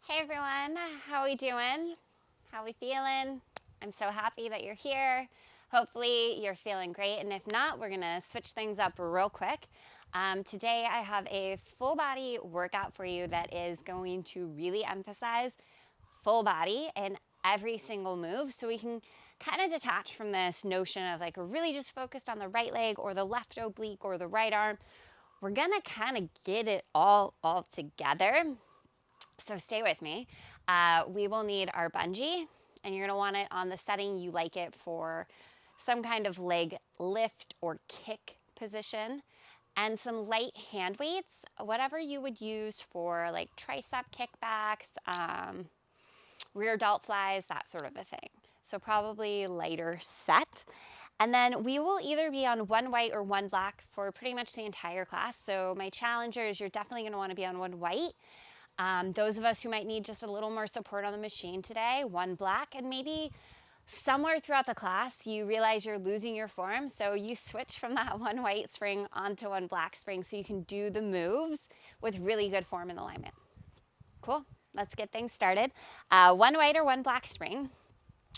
Hey everyone, how we doing? How we feeling? I'm so happy that you're here. Hopefully you're feeling great, and if not, we're gonna switch things up real quick. Today I have a full body workout for you that is going to really emphasize full body in every single move, so we can kind of detach from this notion of like we're really just focused on the right leg or the left oblique or the right arm. We're gonna kind of get it all together. So stay with me. We will need our bungee, and you're gonna want it on the setting you like it for some kind of leg lift or kick position, and some light hand weights, whatever you would use for like tricep kickbacks, rear delt flies, that sort of a thing. So probably lighter set. And then we will either be on one white or one black for pretty much the entire class. So my challenger is you're definitely gonna wanna be on one white. Those of us who might need just a little more support on the machine today, one black, and maybe somewhere throughout the class you realize you're losing your form, so you switch from that one white spring onto one black spring so you can do the moves with really good form and alignment. Cool, let's get things started. One white or one black spring.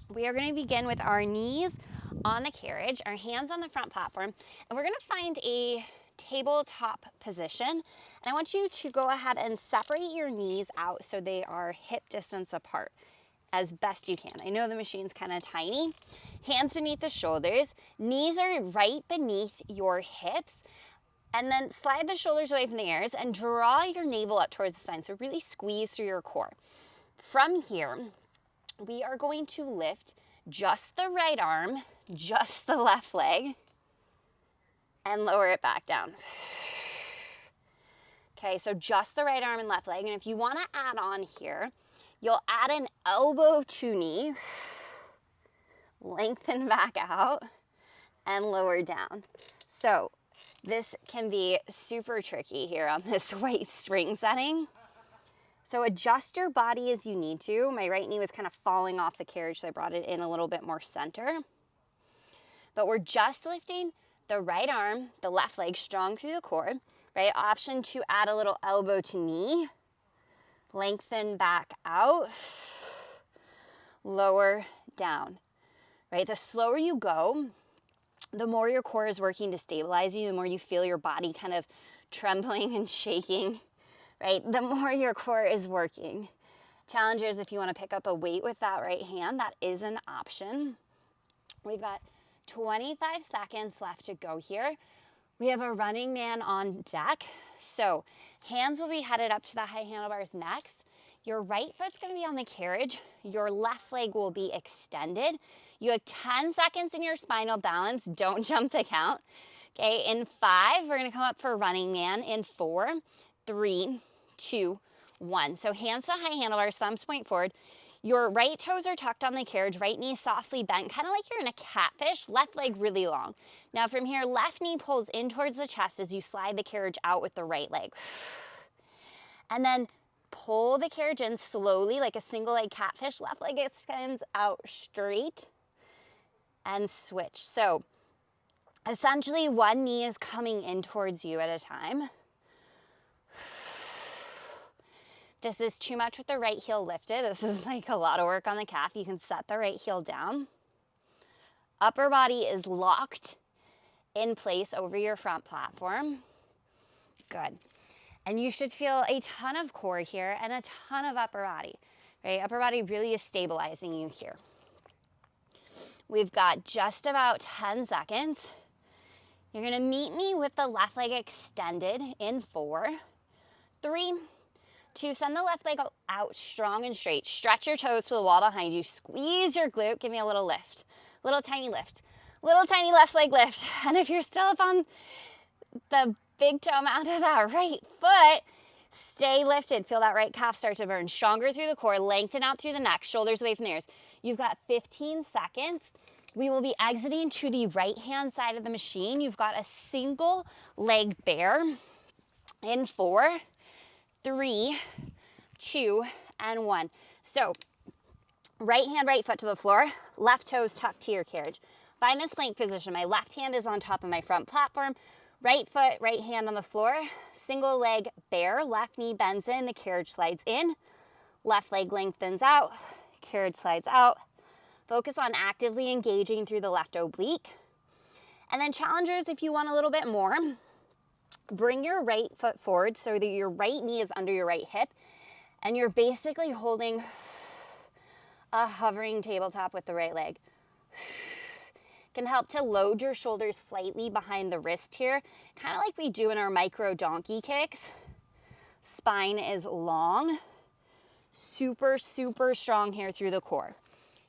We are going to begin with our knees on the carriage, our hands on the front platform, and we're going to find a tabletop position. And I want you to go ahead and separate your knees out so they are hip distance apart as best you can. I know the machine's kind of tiny. Hands beneath the shoulders, knees are right beneath your hips, and then slide the shoulders away from the ears and draw your navel up towards the spine. So really squeeze through your core. From here, we are going to lift just the right arm, just the left leg, and lower it back down. Okay, so just the right arm and left leg. And if you want to add on here, you'll add an elbow to knee, lengthen back out, and lower down. So this can be super tricky here on this white spring setting. So adjust your body as you need to. My right knee was kind of falling off the carriage, so I brought it in a little bit more center. But we're just lifting the right arm, the left leg strong through the core, right? Option to add a little elbow to knee, lengthen back out, lower down, right? The slower you go, the more your core is working to stabilize you, the more you feel your body kind of trembling and shaking, right? The more your core is working. Challengers, if you want to pick up a weight with that right hand, that is an option. We've got 25 seconds left to go here. We have a running man on deck. So hands will be headed up to the high handlebars next. Your right foot's going to be on the carriage. Your left leg will be extended. You have 10 seconds in your spinal balance. Don't jump the count. Okay, in 5, we're going to come up for running man. In 4, 3, 2, 1. So hands to high handlebars, thumbs point forward. Your right toes are tucked on the carriage, right knee softly bent, kind of like you're in a catfish, left leg really long. Now from here, left knee pulls in towards the chest as you slide the carriage out with the right leg. And then pull the carriage in slowly like a single leg catfish, left leg extends out straight and switch. So essentially one knee is coming in towards you at a time. This is too much with the right heel lifted. This is like a lot of work on the calf. You can set the right heel down. Upper body is locked in place over your front platform. Good. And you should feel a ton of core here and a ton of upper body, right? Upper body really is stabilizing you here. We've got just about 10 seconds. You're gonna meet me with the left leg extended in 4, 3, 2, send the left leg out strong and straight. Stretch your toes to the wall behind you. Squeeze your glute. Give me a little lift. Little tiny lift. Little tiny left leg lift. And if you're still up on the big toe amount of that right foot, stay lifted. Feel that right calf start to burn. Stronger through the core. Lengthen out through the neck. Shoulders away from the ears. You've got 15 seconds. We will be exiting to the right hand side of the machine. You've got a single leg bear in 4, 3, 2, and 1. So right hand, right foot to the floor, left toes tucked to your carriage. Find this plank position. My left hand is on top of my front platform. Right foot, right hand on the floor. Single leg bear, left knee bends in, the carriage slides in. Left leg lengthens out, carriage slides out. Focus on actively engaging through the left oblique. And then challengers, if you want a little bit more, bring your right foot forward so that your right knee is under your right hip, and you're basically holding a hovering tabletop with the right leg. Can help to load your shoulders slightly behind the wrist here, kind of like we do in our micro donkey kicks. Spine is long, super, super strong here through the core.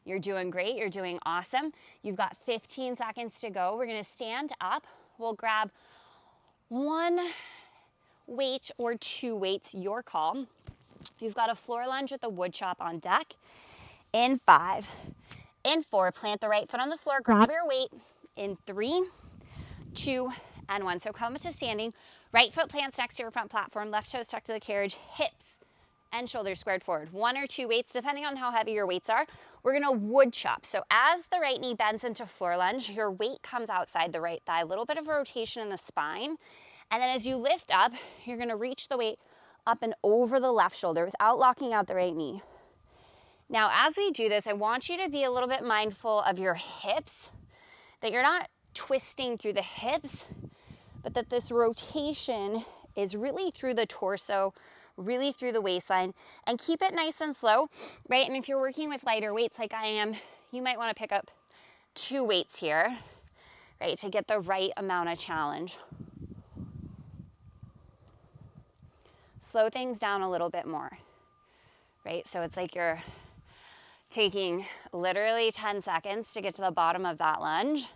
You're doing great, you're doing awesome. You've got 15 seconds to go. We're gonna stand up. We'll grab one weight or two weights, your call. You've got a floor lunge with a wood chop on deck. In 5, in 4, plant the right foot on the floor, grab your weight. In 3, 2, and 1. So come to standing, right foot plants next to your front platform, left toe stuck to the carriage, hips and shoulders squared forward. 1 or 2 weights, depending on how heavy your weights are. We're gonna wood chop. So as the right knee bends into floor lunge, your weight comes outside the right thigh, a little bit of a rotation in the spine. And then as you lift up, you're gonna reach the weight up and over the left shoulder without locking out the right knee. Now, as we do this, I want you to be a little bit mindful of your hips, that you're not twisting through the hips, but that this rotation is really through the torso, really through the waistline, and keep it nice and slow, right? And if you're working with lighter weights like I am, you might want to pick up 2 weights here, right, to get the right amount of challenge. Slow things down a little bit more, right? So it's like you're taking literally 10 seconds to get to the bottom of that lunge,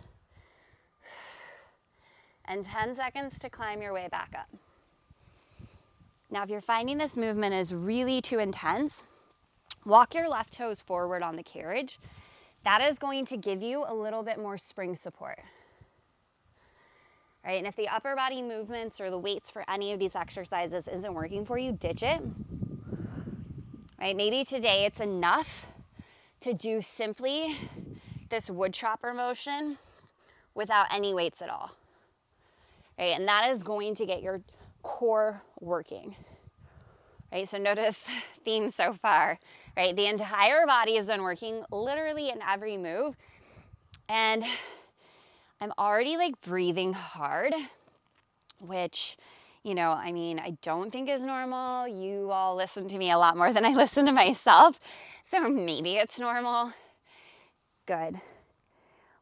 and 10 seconds to climb your way back up. Now, if you're finding this movement is really too intense, walk your left toes forward on the carriage. That is going to give you a little bit more spring support. Right? And if the upper body movements or the weights for any of these exercises isn't working for you, ditch it. Right? Maybe today it's enough to do simply this wood chopper motion without any weights at all. Right? And that is going to get your core working. Right? So notice theme so far, right? The entire body has been working literally in every move. And I'm already like breathing hard, which, you know, I mean, I don't think is normal. You all listen to me a lot more than I listen to myself. So maybe it's normal. Good.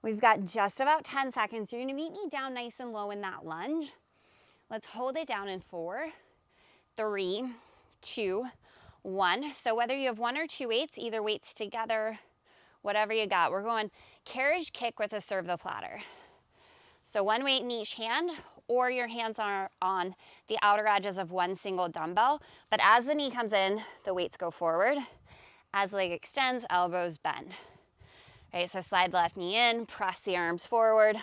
We've got just about 10 seconds. You're gonna meet me down nice and low in that lunge. Let's hold it down in 4, 3, 2, 1. So whether you have 1 or 2 weights, either weights together, whatever you got, we're going carriage kick with a serve the platter. So 1 weight in each hand, or your hands are on the outer edges of 1 single dumbbell. But as the knee comes in, the weights go forward. As the leg extends, elbows bend. Okay, so slide the left knee in, press the arms forward,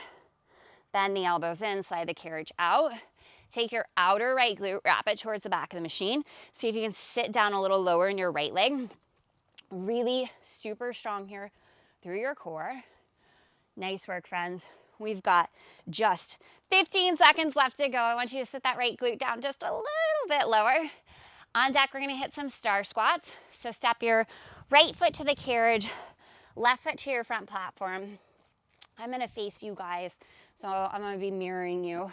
bend the elbows in, slide the carriage out. Take your outer right glute, wrap it towards the back of the machine. See if you can sit down a little lower in your right leg. Really super strong here through your core. Nice work, friends. We've got just 15 seconds left to go. I want you to sit that right glute down just a little bit lower. On deck, we're gonna hit some star squats. So step your right foot to the carriage, left foot to your front platform. I'm gonna face you guys, so I'm gonna be mirroring you.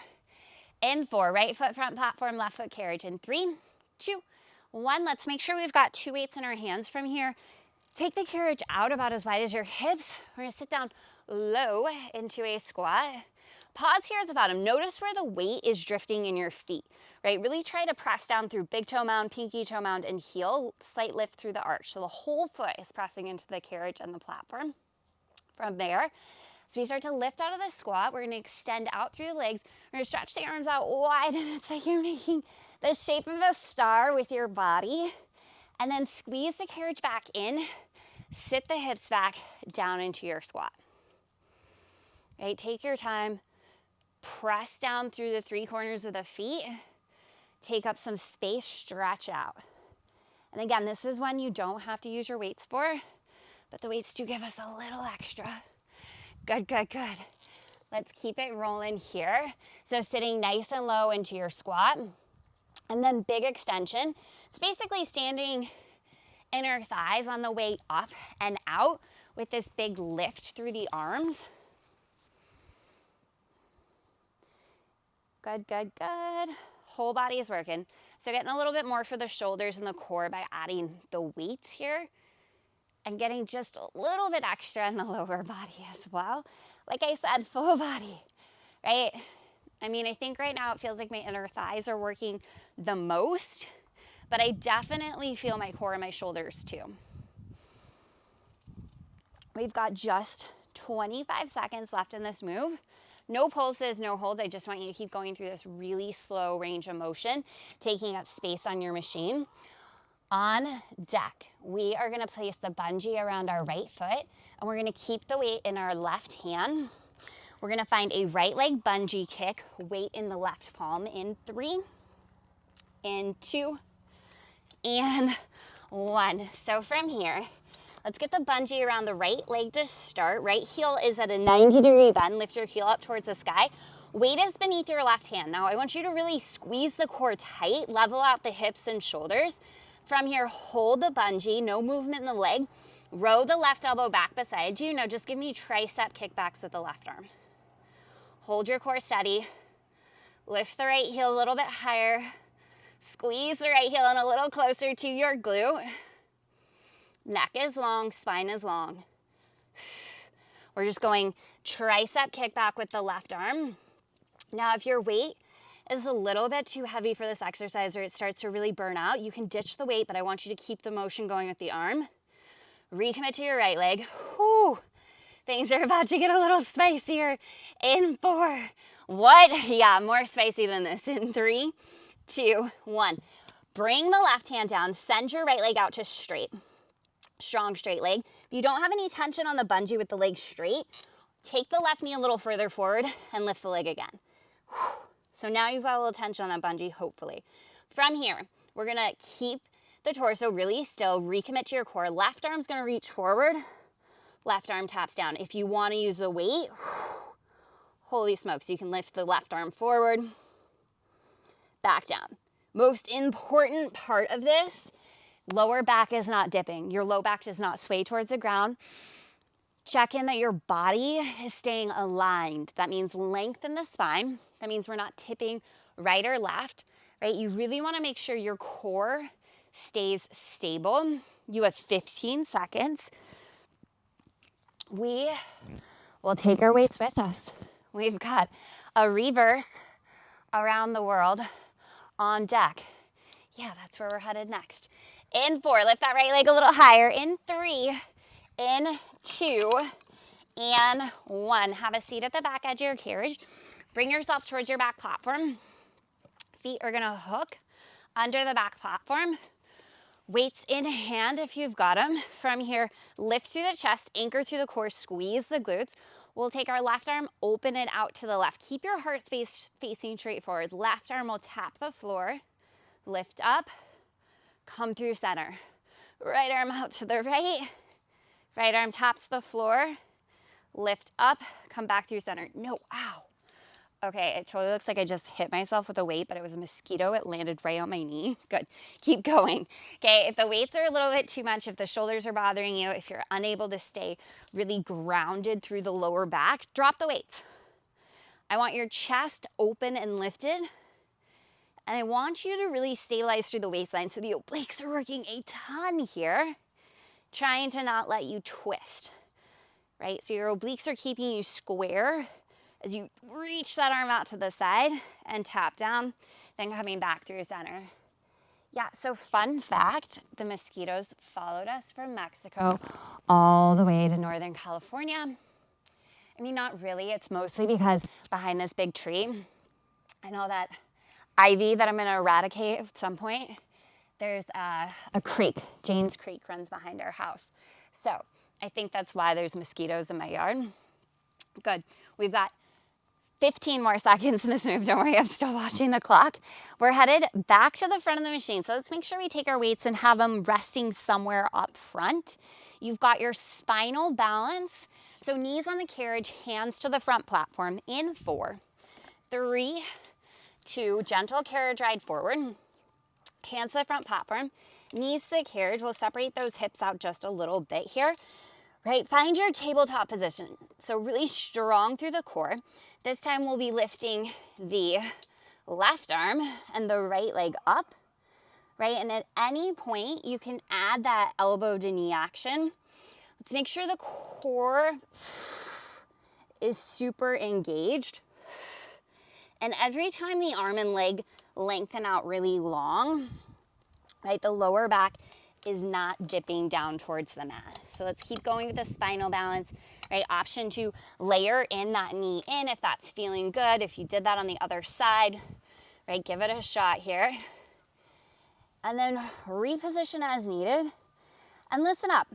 In 4, right foot front platform, left foot carriage. In 3, 2, 1. Let's make sure we've got 2 weights in our hands from here. Take the carriage out about as wide as your hips. We're gonna sit down low into a squat. Pause here at the bottom. Notice where the weight is drifting in your feet, right? Really try to press down through big toe mound, pinky toe mound, and heel. Slight lift through the arch. So the whole foot is pressing into the carriage and the platform. From there, so we start to lift out of the squat. We're gonna extend out through the legs. We're gonna stretch the arms out wide, and it's like you're making the shape of a star with your body. And then squeeze the carriage back in. Sit the hips back down into your squat. Right, take your time. Press down through the 3 corners of the feet. Take up some space, stretch out. And again, this is one you don't have to use your weights for, but the weights do give us a little extra. Good, good, good. Let's keep it rolling here. So sitting nice and low into your squat, and then big extension. It's basically standing inner thighs on the way up and out with this big lift through the arms. Good, good, good. Whole body is working. So getting a little bit more for the shoulders and the core by adding the weights here and getting just a little bit extra in the lower body as well. Like I said, full body, right? I mean, I think right now it feels like my inner thighs are working the most, but I definitely feel my core and my shoulders too. We've got just 25 seconds left in this move. No pulses, no holds. I just want you to keep going through this really slow range of motion, taking up space on your machine. On deck, we are gonna place the bungee around our right foot, and we're gonna keep the weight in our left hand. We're gonna find a right leg bungee kick, weight in the left palm in 3, in 2, and 1. So from here, let's get the bungee around the right leg to start. Right heel is at a 90-degree bend. Lift your heel up towards the sky. Weight is beneath your left hand. Now I want you to really squeeze the core tight, level out the hips and shoulders. From here, hold the bungee, no movement in the leg. Row the left elbow back beside you. Now just give me tricep kickbacks with the left arm. Hold your core steady. Lift the right heel a little bit higher. Squeeze the right heel in a little closer to your glute. Neck is long, spine is long. We're just going tricep kickback with the left arm. Now, if your weight is a little bit too heavy for this exercise or it starts to really burn out, you can ditch the weight, but I want you to keep the motion going with the arm. Recommit to your right leg. Whew. Things are about to get a little spicier. In 4. What? Yeah, more spicy than this. In 3, 2, 1. Bring the left hand down. Send your right leg out to straight. Strong straight leg. If you don't have any tension on the bungee with the leg straight, take the left knee a little further forward and lift the leg again. So now you've got a little tension on that bungee, hopefully. From here, we're gonna keep the torso really still, recommit to your core. Left arm's gonna reach forward, left arm taps down. If you wanna use the weight, holy smokes, you can lift the left arm forward, back down. Most important part of this, lower back is not dipping. Your low back does not sway towards the ground. Check in that your body is staying aligned. That means lengthen the spine. That means we're not tipping right or left, right? You really want to make sure your core stays stable. You have 15 seconds. We will take our weights with us. We've got a reverse around the world on deck. Yeah, that's where we're headed next. In 4, lift that right leg a little higher. In 3, in 2, and 1. Have a seat at the back edge of your carriage. Bring yourself towards your back platform. Feet are gonna hook under the back platform. Weights in hand if you've got them. From here, lift through the chest, anchor through the core, squeeze the glutes. We'll take our left arm, open it out to the left. Keep your heart space facing straight forward. Left arm will tap the floor. Lift up, come through center. Right arm out to the right. Right arm taps the floor. Lift up, come back through center. No, ow. Okay, it totally looks like I just hit myself with a weight, but it was a mosquito. It landed right on my knee. Good, keep going. Okay, if the weights are a little bit too much, if the shoulders are bothering you, if you're unable to stay really grounded through the lower back, drop the weights. I want your chest open and lifted, and I want you to really stabilize through the waistline. So the obliques are working a ton here, trying to not let you twist, right? So your obliques are keeping you square as you reach that arm out to the side and tap down, then coming back through center. Yeah, so fun fact, the mosquitoes followed us from Mexico all the way to Northern California. I mean, not really, it's mostly because behind this big tree, and all that ivy that I'm gonna eradicate at some point, there's a creek. Jane's Creek runs behind our house. So I think that's why there's mosquitoes in my yard. Good, we've got 15 more seconds in this move. Don't worry, I'm still watching the clock. We're headed back to the front of the machine. So let's make sure we take our weights and have them resting somewhere up front. You've got your spinal balance. So knees on the carriage, hands to the front platform. In 4, 3, 2, gentle carriage ride forward. Hands to the front platform. knees to the carriage. We'll separate those hips out just a little bit here, right? Find your tabletop position. So really strong through the core. This time we'll be lifting the left arm and the right leg up, right? And at any point, you can add that elbow to knee action. Let's make sure the core is super engaged. And every time the arm and leg lengthen out really long, right, the lower back is not dipping down towards the mat. So let's keep going with the spinal balance, right? Option to layer in that knee in if that's feeling good. If you did that on the other side, right, give it a shot here. And then reposition as needed. And listen up.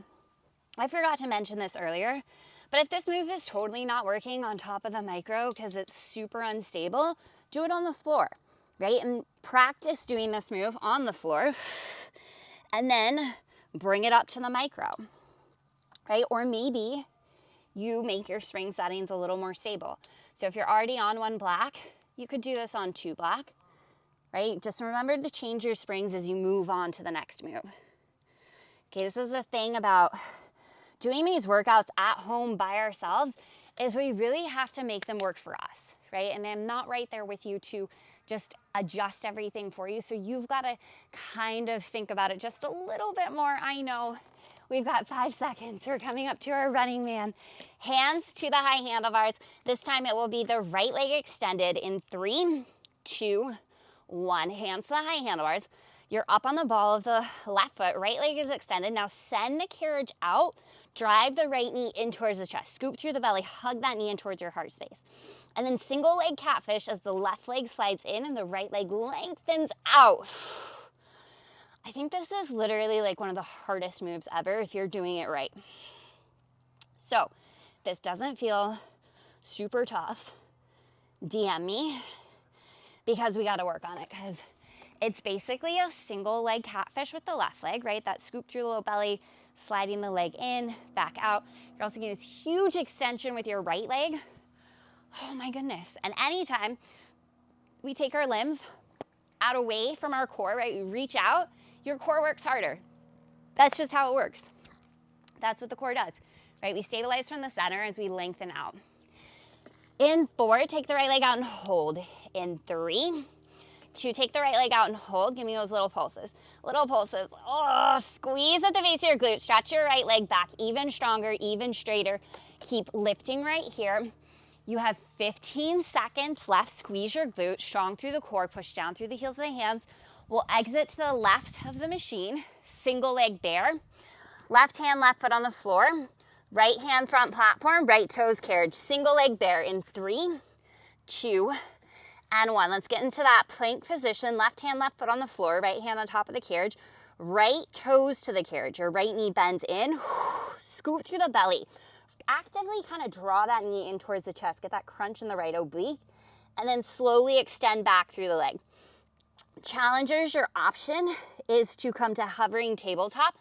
I forgot to mention this earlier, but if this move is totally not working on top of the micro because it's super unstable, do it on the floor, right? And practice doing this move on the floor and then bring it up to the micro, right? Or maybe you make your spring settings a little more stable. So if you're already on one black, you could do this on two black, right? Just remember to change your springs as you move on to the next move. Okay, this is the thing about doing these workouts at home by ourselves is we really have to make them work for us, right? And I'm not right there with you to just adjust everything for you. So you've got to kind of think about it just a little bit more. I know we've got 5 seconds. We're coming up to our running man. Hands to the high handlebars. This time it will be the right leg extended in 3, 2, 1. Hands to the high handlebars. You're up on the ball of the left foot. Right leg is extended. Now send the carriage out. Drive the right knee in towards the chest. Scoop through the belly. Hug that knee in towards your heart space. And then single leg catfish as the left leg slides in and the right leg lengthens out. I think this is literally like one of the hardest moves ever if you're doing it right. So this doesn't feel super tough. DM me because we got to work on it because it's basically a single leg catfish with the left leg, right? That scoop through the low belly, sliding the leg in, back out. You're also getting this huge extension with your right leg. Oh my goodness. And anytime we take our limbs out away from our core, right? We reach out, your core works harder. That's just how it works. That's what the core does, right? We stabilize from the center as we lengthen out. In 4, take the right leg out and hold. In 3, 2, take the right leg out and hold. Give me those little pulses. Little pulses. Oh, squeeze at the base of your glute. Stretch your right leg back even stronger, even straighter. Keep lifting right here. You have 15 seconds left. Squeeze your glute, strong through the core. Push down through the heels of the hands. We'll exit to the left of the machine. Single leg bear. Left hand, left foot on the floor. Right hand, front platform. Right toes, carriage. Single leg bear in 3, 2, and 1. Let's get into that plank position. Left hand, left foot on the floor. Right hand on top of the carriage. Right toes to the carriage. Your right knee bends in. Scoot through the belly. Actively kind of draw that knee in towards the chest. Get that crunch in the right oblique. And then slowly extend back through the leg. Challengers, your option is to come to hovering tabletop.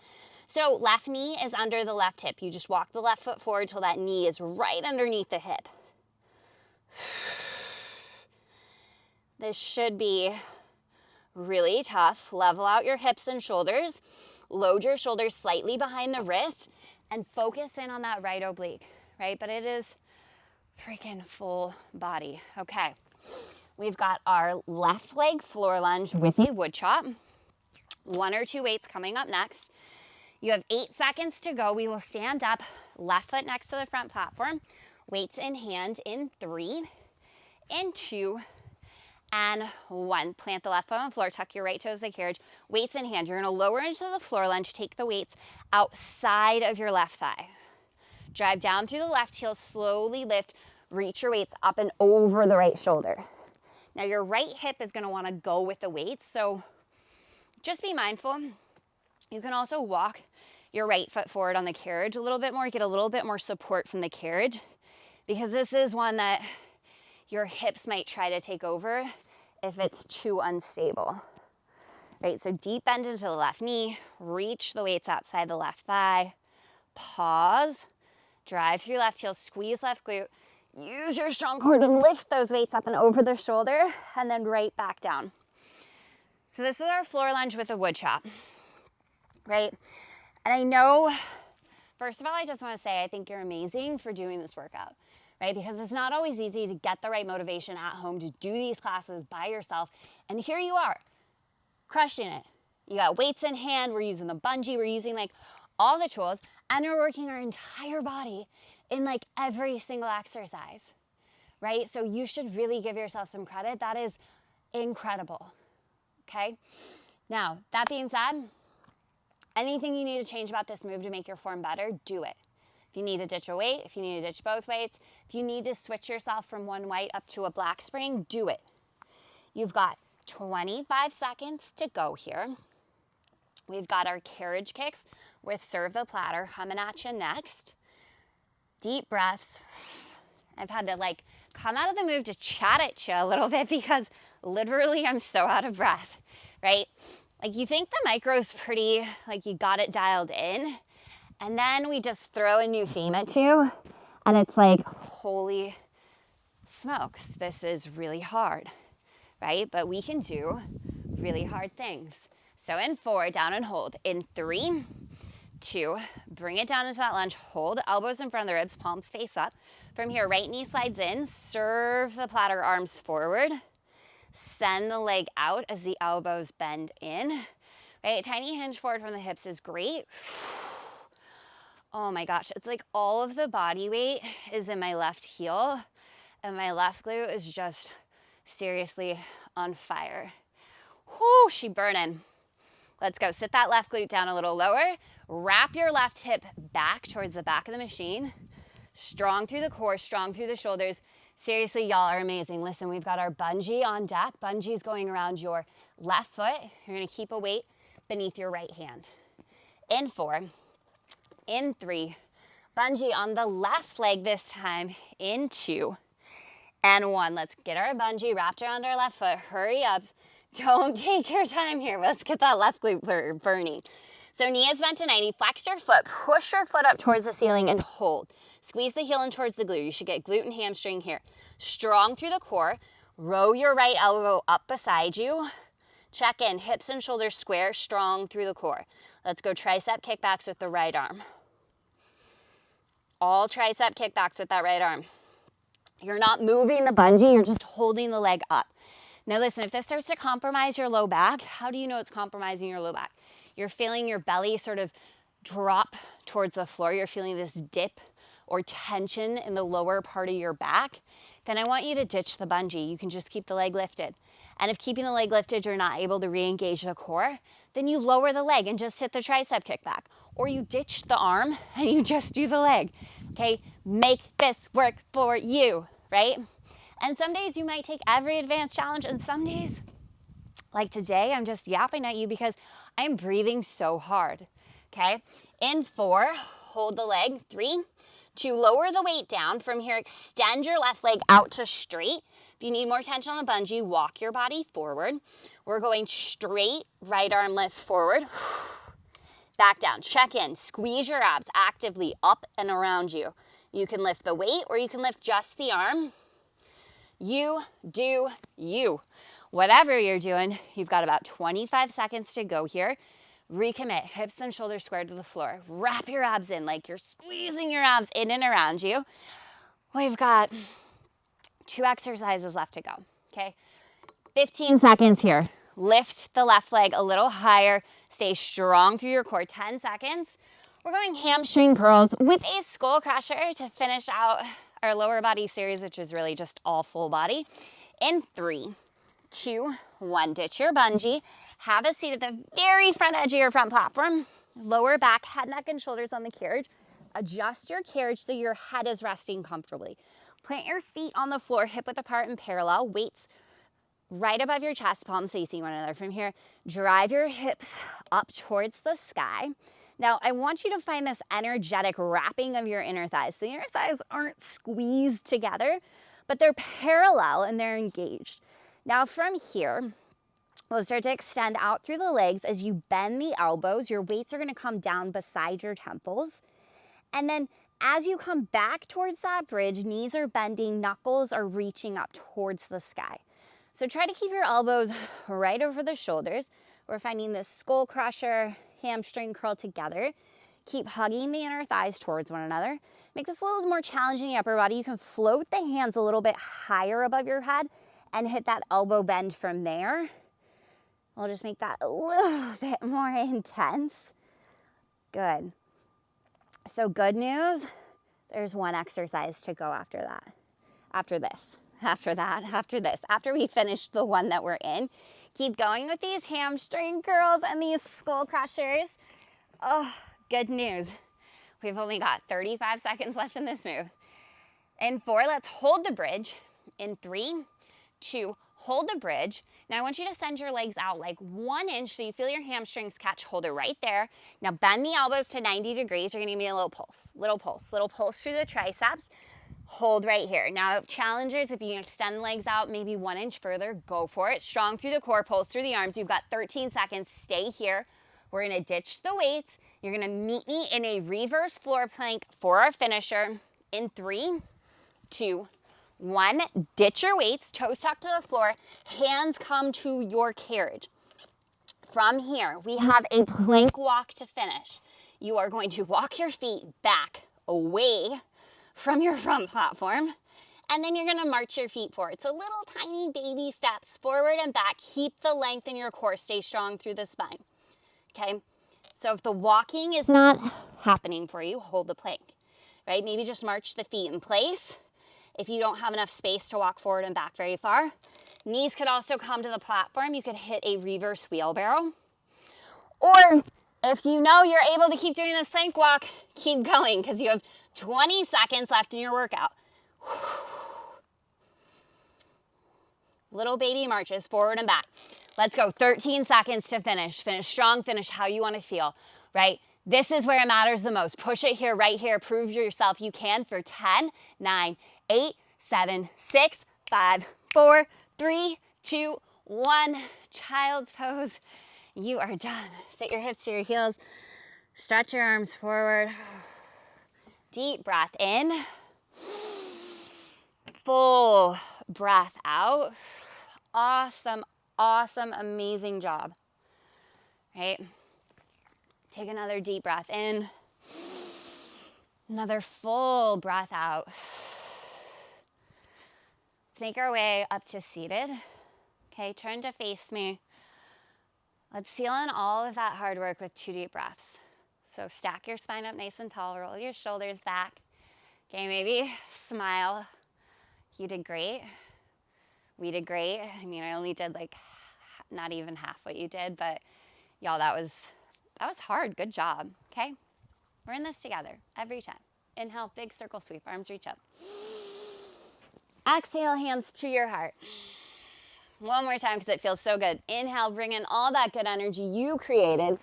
So left knee is under the left hip. You just walk the left foot forward till that knee is right underneath the hip. This should be really tough. Level out your hips and shoulders. Load your shoulders slightly behind the wrist and focus in on that right oblique, right? But it is freaking full body. Okay, we've got our left leg floor lunge with a wood chop. 1 or 2 weights coming up next. You have 8 seconds to go. We will stand up, left foot next to the front platform, weights in hand in 3, in 2, and 1. Plant the left foot on the floor, tuck your right toes to the carriage, weights in hand. You're gonna lower into the floor lunge, take the weights outside of your left thigh. Drive down through the left heel, slowly lift, reach your weights up and over the right shoulder. Now your right hip is gonna wanna go with the weights, so just be mindful. You can also walk your right foot forward on the carriage a little bit more, get a little bit more support from the carriage, because this is one that your hips might try to take over if it's too unstable, right? So deep bend into the left knee, reach the weights outside the left thigh, pause, drive through left heel, squeeze left glute, use your strong core to lift those weights up and over the shoulder, and then right back down. So this is our floor lunge with a wood chop. right? And I know, first of all, I just want to say I think you're amazing for doing this workout, right? Because it's not always easy to get the right motivation at home to do these classes by yourself. And here you are, crushing it. You got weights in hand, we're using the bungee, we're using like all the tools, and we're working our entire body in like every single exercise, right? So you should really give yourself some credit. That is incredible, okay? Now, that being said, anything you need to change about this move to make your form better, do it. If you need to ditch a weight, if you need to ditch both weights, if you need to switch yourself from one white up to a black spring, do it. You've got 25 seconds to go here. We've got our carriage kicks with serve the platter coming at you next. Deep breaths. I've had to like come out of the move to chat at you a little bit because literally I'm so out of breath, right? Like you think the micro's pretty, like you got it dialed in, and then we just throw a new theme at you, and it's like, holy smokes, this is really hard, right? But we can do really hard things. So in 4, down and hold. In 3, 2, bring it down into that lunge. Hold elbows in front of the ribs, palms face up. From here, right knee slides in. Serve the platter, arms forward. Send the leg out as the elbows bend in. Right, tiny hinge forward from the hips is great. Oh my gosh, it's like all of the body weight is in my left heel, and my left glute is just seriously on fire. Whoo, she burning. Let's go. Sit that left glute down a little lower. Wrap your left hip back towards the back of the machine. Strong through the core, strong through the shoulders. Seriously, y'all are amazing. Listen, we've got our bungee on deck. Bungee's going around your left foot. You're going to keep a weight beneath your right hand. In 4, in 3, bungee on the left leg this time. In 2, and 1. Let's get our bungee wrapped around our left foot. Hurry up. Don't take your time here. Let's get that left glute burning. So knee is bent to 90. Flex your foot. Push your foot up towards the ceiling and hold. Squeeze the heel in towards the glute. You should get glute and hamstring here. Strong through the core. Row your right elbow up beside you. Check in. Hips and shoulders square. Strong through the core. Let's go tricep kickbacks with the right arm. All tricep kickbacks with that right arm. You're not moving the bungee. You're just holding the leg up. Now listen, if this starts to compromise your low back, how do you know it's compromising your low back? You're feeling your belly sort of drop towards the floor. You're feeling this dip or tension in the lower part of your back. Then I want you to ditch the bungee. You can just keep the leg lifted. And if keeping the leg lifted, you're not able to re-engage the core, then you lower the leg and just hit the tricep kickback. Or you ditch the arm and you just do the leg. Okay, make this work for you, right? And some days you might take every advanced challenge, and some days, like today, I'm just yapping at you because I'm breathing so hard, okay? In 4, hold the leg. 3, 2, lower the weight down. From here, extend your left leg out to straight. If you need more tension on the bungee, walk your body forward. We're going straight, right arm lift forward. Back down, check in, squeeze your abs actively up and around you. You can lift the weight or you can lift just the arm. You do you. Whatever you're doing, you've got about 25 seconds to go here. Recommit, hips and shoulders squared to the floor. Wrap your abs in like you're squeezing your abs in and around you. We've got 2 exercises left to go, okay? 15 seconds here. Lift the left leg a little higher. Stay strong through your core. 10 seconds. We're going hamstring curls with a skull crusher to finish out our lower body series, which is really just all full body. In 3, 2, 1, ditch your bungee. Have a seat at the very front edge of your front platform. Lower back, head, neck, and shoulders on the carriage. Adjust your carriage so your head is resting comfortably. Plant your feet on the floor, hip width apart and parallel. Weights right above your chest, palms facing one another. From here, drive your hips up towards the sky. Now, I want you to find this energetic wrapping of your inner thighs. So your inner thighs aren't squeezed together, but they're parallel and they're engaged. Now from here, we'll start to extend out through the legs. As you bend the elbows, your weights are gonna come down beside your temples. And then as you come back towards that bridge, knees are bending, knuckles are reaching up towards the sky. So try to keep your elbows right over the shoulders. We're finding this skull crusher hamstring curl together. Keep hugging the inner thighs towards one another. Make this a little more challenging in the upper body. You can float the hands a little bit higher above your head and hit that elbow bend from there. We'll just make that a little bit more intense. Good. So good news, there's one exercise to go after that. After this, after that, after this. After we finish the one that we're in, keep going with these hamstring curls and these skull crushers. Oh, good news. We've only got 35 seconds left in this move. In 4, let's hold the bridge. In 3, 2, hold the bridge. Now I want you to send your legs out like 1 inch so you feel your hamstrings catch. Hold it right there. Now bend the elbows to 90 degrees. You're gonna give me a little pulse through the triceps. Hold right here. Now challengers, if you can extend the legs out maybe 1 inch further, go for it. Strong through the core, pulse through the arms. You've got 13 seconds. Stay here. We're gonna ditch the weights. You're gonna meet me in a reverse floor plank for our finisher. In 3, 2, 1, ditch your weights, toes tucked to the floor, hands come to your carriage. From here, we have a plank walk to finish. You are going to walk your feet back away from your front platform, and then you're gonna march your feet forward. So little tiny baby steps forward and back. Keep the length in your core, stay strong through the spine, okay? So if the walking is not happening for you, hold the plank, right? Maybe just march the feet in place. If you don't have enough space to walk forward and back very far, knees could also come to the platform. You could hit a reverse wheelbarrow. Or if you know you're able to keep doing this plank walk, keep going because you have 20 seconds left in your workout. Little baby marches forward and back. Let's go, 13 seconds to finish. Finish strong, finish how you want to feel, right? This is where it matters the most. Push it here, right here. Prove to yourself you can for 10, 9, 8, 7, 6, 5, 4, 3, 2, 1. Child's pose. You are done. Sit your hips to your heels. Stretch your arms forward. Deep breath in. Full breath out. Awesome, awesome, amazing job. Right? Take another deep breath in. Another full breath out. Let's make our way up to seated. Okay, turn to face me. Let's seal in all of that hard work with 2 deep breaths. So stack your spine up nice and tall, roll your shoulders back. Okay, maybe smile. You did great. We did great. I mean, I only did like not even half what you did, but y'all, that was hard. Good job. Okay, we're in this together every time. Inhale, big circle sweep, arms reach up. Exhale, hands to your heart. One more time because it feels so good. Inhale, bring in all that good energy you created.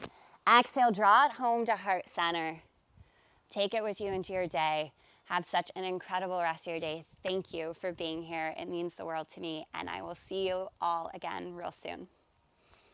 Exhale, draw it home to heart center. Take it with you into your day. Have such an incredible rest of your day. Thank you for being here. It means the world to me, and I will see you all again real soon.